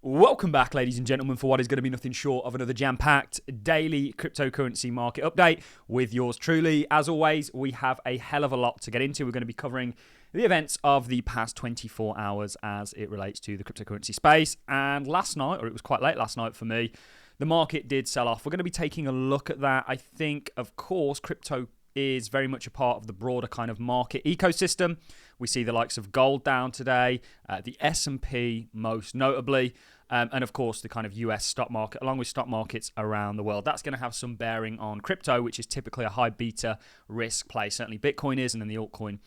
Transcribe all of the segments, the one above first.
Welcome back, ladies and gentlemen, for what is going to be nothing short of another jam-packed daily cryptocurrency market update with yours truly. As always, we have a hell of a lot to get into. We're going to be covering the events of the past 24 hours as it relates to the cryptocurrency space. And last night, or it was quite late last night for me, the market did sell off. We're going to be taking a look at that. I think, of course, crypto is very much a part of the broader kind of market ecosystem. We see the likes of gold down today, the S&P most notably, and of course the kind of US stock market, along with stock markets around the world. That's going to have some bearing on crypto, which is typically a high beta risk play. Certainly Bitcoin is, and then the altcoin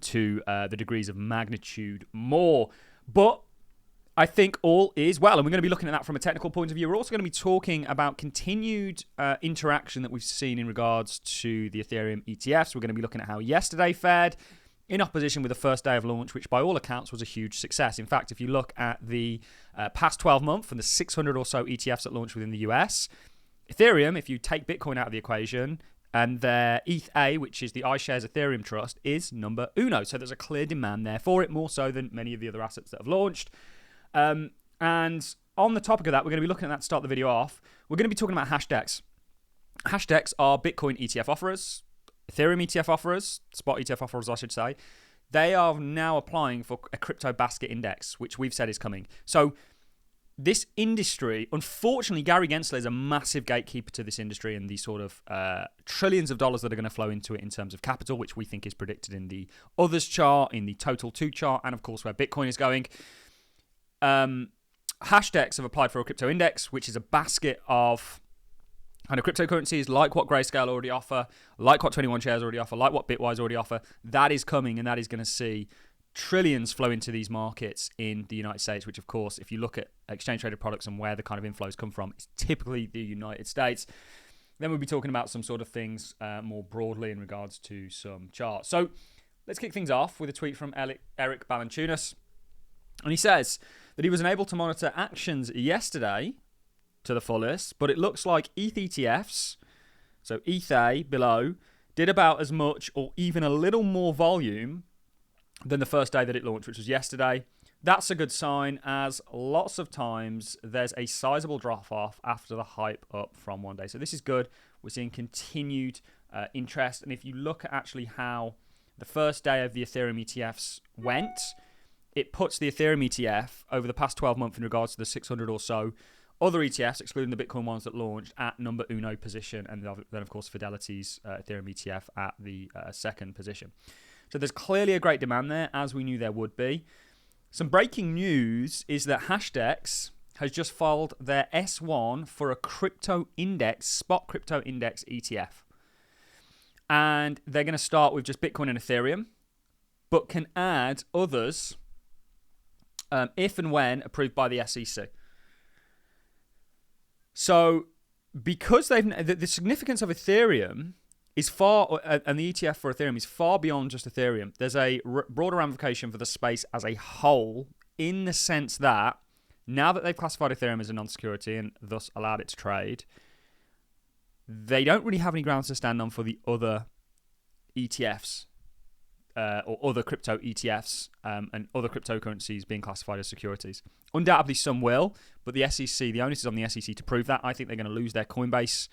to the degrees of magnitude more. But I think all is well, and we're going to be looking at that from a technical point of view. We're also going to be talking about continued interaction that we've seen in regards to the Ethereum ETFs. We're going to be looking at how yesterday fared in opposition with the first day of launch, which by all accounts was a huge success. In fact, if you look at the past 12 months and the 600 or so ETFs that launched within the US, Ethereum, if you take Bitcoin out of the equation, and their ETH-A, which is the iShares Ethereum Trust, is number uno. So there's a clear demand there for it, more so than many of the other assets that have launched. And on the topic of that, we're going to be looking at that to start the video off. We're going to be talking about HashDEX. HashDEX are Bitcoin ETF offerers, Ethereum ETF offerers, spot ETF offerers, I should say. They are now applying for a crypto basket index, which we've said is coming. So this industry, unfortunately, Gary Gensler is a massive gatekeeper to this industry and the sort of trillions of dollars that are going to flow into it in terms of capital, which we think is predicted in the others chart, in the total 2 chart, and of course where Bitcoin is going. HashDEX have applied for a crypto index, which is a basket of kind of cryptocurrencies like what Grayscale already offer, like what 21 Shares already offer, like what Bitwise already offer. That is coming, and that is going to see trillions flow into these markets in the United States, which of course, if you look at exchange traded products and where the kind of inflows come from, it's typically the United States. Then we'll be talking about some sort of things more broadly in regards to some charts. So let's kick things off with a tweet from Eric Balanchunas. And he says that he was unable to monitor actions yesterday to the fullest, but it looks like ETH ETFs, so ETH-A below, did about as much or even a little more volume than the first day that it launched, which was yesterday. That's a good sign, as lots of times there's a sizable drop-off after the hype up from one day. So this is good. We're seeing continued interest. And if you look at actually how the first day of the Ethereum ETFs went, it puts the Ethereum ETF over the past 12 months in regards to the 600 or so other ETFs, excluding the Bitcoin ones that launched, at number uno position. And then, of course, Fidelity's Ethereum ETF at the second position. So there's clearly a great demand there, as we knew there would be. Some breaking news is that HashDEX has just filed their S1 for a crypto index, spot crypto index ETF. And they're going to start with just Bitcoin and Ethereum, but can add others if and when approved by the SEC. So because the significance of Ethereum is far, and the ETF for Ethereum is far beyond just Ethereum. There's a broader ramification for the space as a whole, in the sense that now that they've classified Ethereum as a non-security and thus allowed it to trade, they don't really have any grounds to stand on for the other ETFs or other crypto ETFs and other cryptocurrencies being classified as securities. Undoubtedly some will, but the SEC, the onus is on the SEC to prove that. I think they're going to lose their Coinbase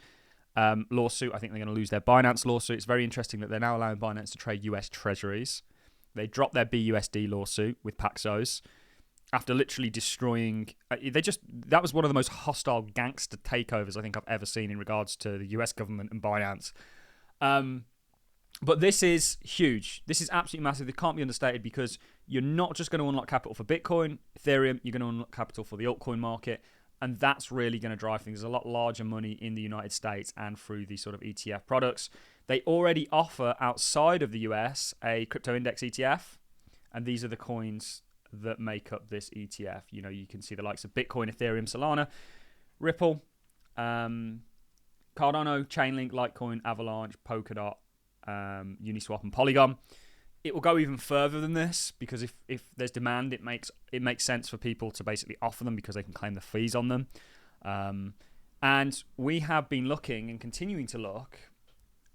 lawsuit. I think they're going to lose their Binance lawsuit. It's very interesting that they're now allowing Binance to trade US treasuries. They dropped their BUSD lawsuit with Paxos after literally destroying... that was one of the most hostile gangster takeovers I think I've ever seen in regards to the US government and Binance. But this is huge. This is absolutely massive. It can't be understated, because you're not just going to unlock capital for Bitcoin, Ethereum, you're going to unlock capital for the altcoin market, and that's really going to drive things. There's a lot larger money in the United States and through these sort of ETF products. They already offer, outside of the US, a crypto index ETF, and these are the coins that make up this ETF. You know, you can see the likes of Bitcoin, Ethereum, Solana, Ripple, Cardano, Chainlink, Litecoin, Avalanche, Polkadot, Uniswap, and Polygon. It will go even further than this, because if there's demand, it makes sense for people to basically offer them, because they can claim the fees on them. And we have been looking and continuing to look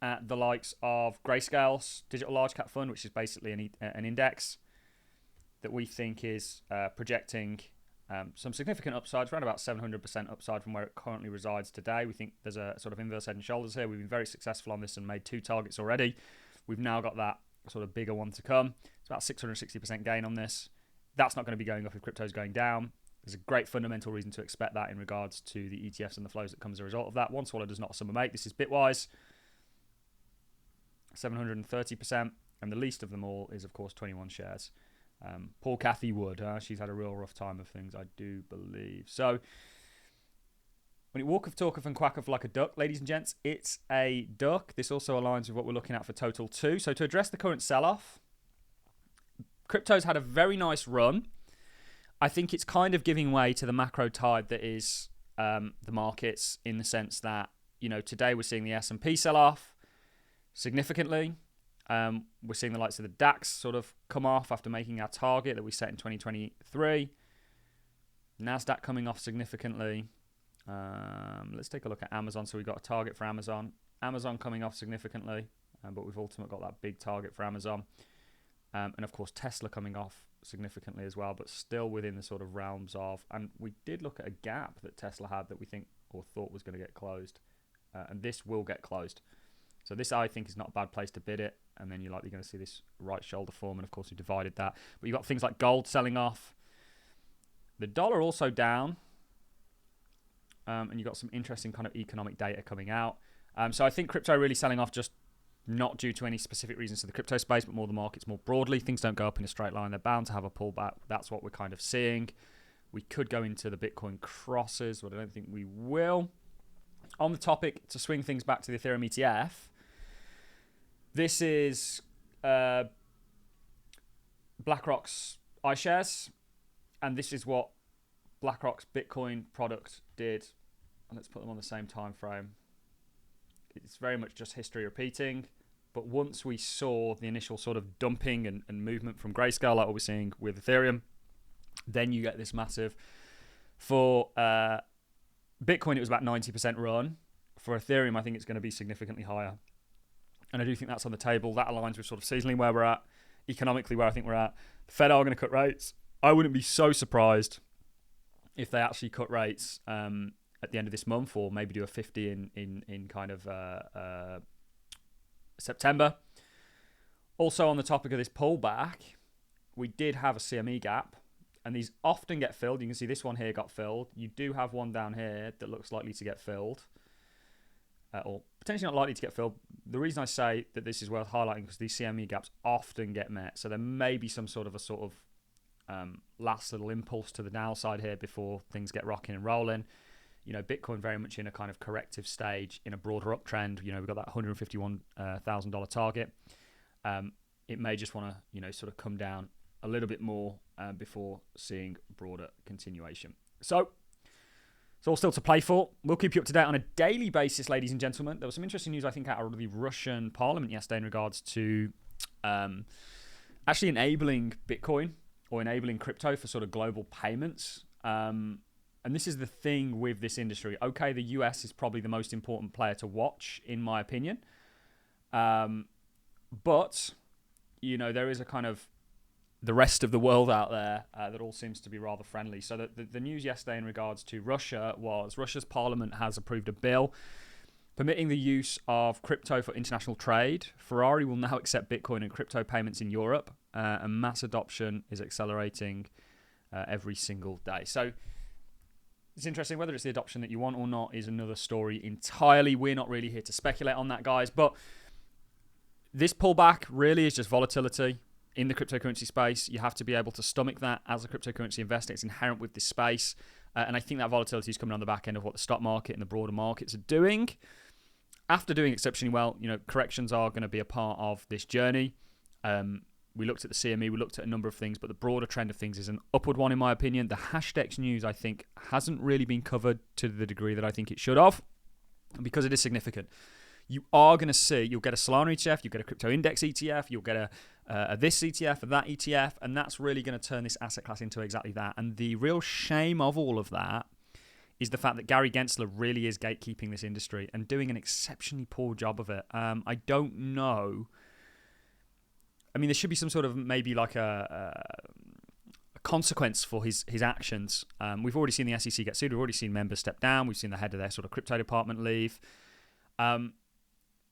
at the likes of Grayscale's Digital Large Cap Fund, which is basically an index that we think is projecting some significant upsides, around about 700% upside from where it currently resides today. We think there's a sort of inverse head and shoulders here. We've been very successful on this and made 2 targets already. We've now got that sort of bigger one to come. It's about 660% gain on this. That's not going to be going up if crypto's going down. There's a great fundamental reason to expect that in regards to the ETFs and the flows that come as a result of that. One swallow does not a summer make. This is Bitwise, 730%, and the least of them all is, of course, 21 shares. Poor Cathy Wood, she's had a real rough time of things, I do believe. So, when it walketh, talketh, and quacketh like a duck, ladies and gents, it's a duck. This also aligns with what we're looking at for Total 2. So, to address the current sell-off, crypto's had a very nice run. I think it's kind of giving way to the macro tide that is the markets, in the sense that, today we're seeing the S&P sell off significantly. We're seeing the likes of the DAX sort of come off after making our target that we set in 2023. NASDAQ coming off significantly. Let's take a look at Amazon. So we've got a target for Amazon. Amazon coming off significantly, but we've ultimately got that big target for Amazon. And of course, Tesla coming off significantly as well, but still within the sort of realms of, and we did look at a gap that Tesla had that we think or thought was going to get closed. And this will get closed. So this, I think, is not a bad place to bid it. And then you're likely going to see this right shoulder form. And of course, we divided that. But you've got things like gold selling off. The dollar also down. And you've got some interesting kind of economic data coming out. So I think crypto really selling off, just not due to any specific reasons to the crypto space, but more the markets more broadly. Things don't go up in a straight line. They're bound to have a pullback. That's what we're kind of seeing. We could go into the Bitcoin crosses, but I don't think we will. On the topic, to swing things back to the Ethereum ETF, this is BlackRock's iShares, and this is what BlackRock's Bitcoin product did. And let's put them on the same time frame. It's very much just history repeating. But once we saw the initial sort of dumping and movement from grayscale, like what we're seeing with Ethereum, then you get this massive. For Bitcoin, it was about 90% run. For Ethereum, I think it's going to be significantly higher. And I do think that's on the table. That aligns with sort of seasonally where we're at, economically where I think we're at. The Fed are going to cut rates. I wouldn't be so surprised if they actually cut rates at the end of this month, or maybe do a 50 in kind of September. Also, on the topic of this pullback, we did have a CME gap, and these often get filled. You can see this one here got filled. You do have one down here that looks likely to get filled, or potentially not likely to get filled. The reason I say that this is worth highlighting, because these CME gaps often get met. So there may be some sort of last little impulse to the downside here before things get rocking and rolling. Bitcoin very much in a kind of corrective stage in a broader uptrend. We've got that $151,000 target. It may just want to, sort of come down a little bit more before seeing broader continuation. So it's all still to play for. We'll keep you up to date on a daily basis, ladies and gentlemen. There was some interesting news, I think, out of the Russian parliament yesterday in regards to actually enabling Bitcoin or enabling crypto for sort of global payments. And this is the thing with this industry. Okay, the US is probably the most important player to watch, in my opinion. But, there is a kind of the rest of the world out there that all seems to be rather friendly. So the news yesterday in regards to Russia was Russia's parliament has approved a bill permitting the use of crypto for international trade. Ferrari will now accept Bitcoin and crypto payments in Europe, and mass adoption is accelerating every single day. So it's interesting. Whether it's the adoption that you want or not is another story entirely. We're not really here to speculate on that, guys. But this pullback really is just volatility in the cryptocurrency space. You have to be able to stomach that as a cryptocurrency investor. It's inherent with this space. And I think that volatility is coming on the back end of what the stock market and the broader markets are doing. After doing exceptionally well, corrections are going to be a part of this journey. We looked at the CME, we looked at a number of things, but the broader trend of things is an upward one, in my opinion. The HashDEX news, I think, hasn't really been covered to the degree that I think it should have, because it is significant. You are going to see, you'll get a Solana ETF, you'll get a crypto index ETF, you'll get a this ETF, a that ETF, and that's really going to turn this asset class into exactly that. And the real shame of all of that is the fact that Gary Gensler really is gatekeeping this industry and doing an exceptionally poor job of it. I don't know. I mean, there should be some sort of maybe like a consequence for his actions. We've already seen the SEC get sued. We've already seen members step down. We've seen the head of their sort of crypto department leave.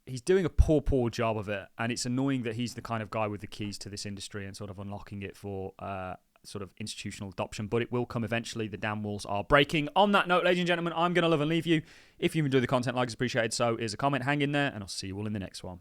He's doing a poor job of it, and it's annoying that he's the kind of guy with the keys to this industry and sort of unlocking it for sort of institutional adoption, but it will come eventually. The dam walls are breaking. On that note, ladies and gentlemen, I'm going to love and leave you. If you enjoy the content, like is appreciated. So is a comment, hang in there, and I'll see you all in the next one.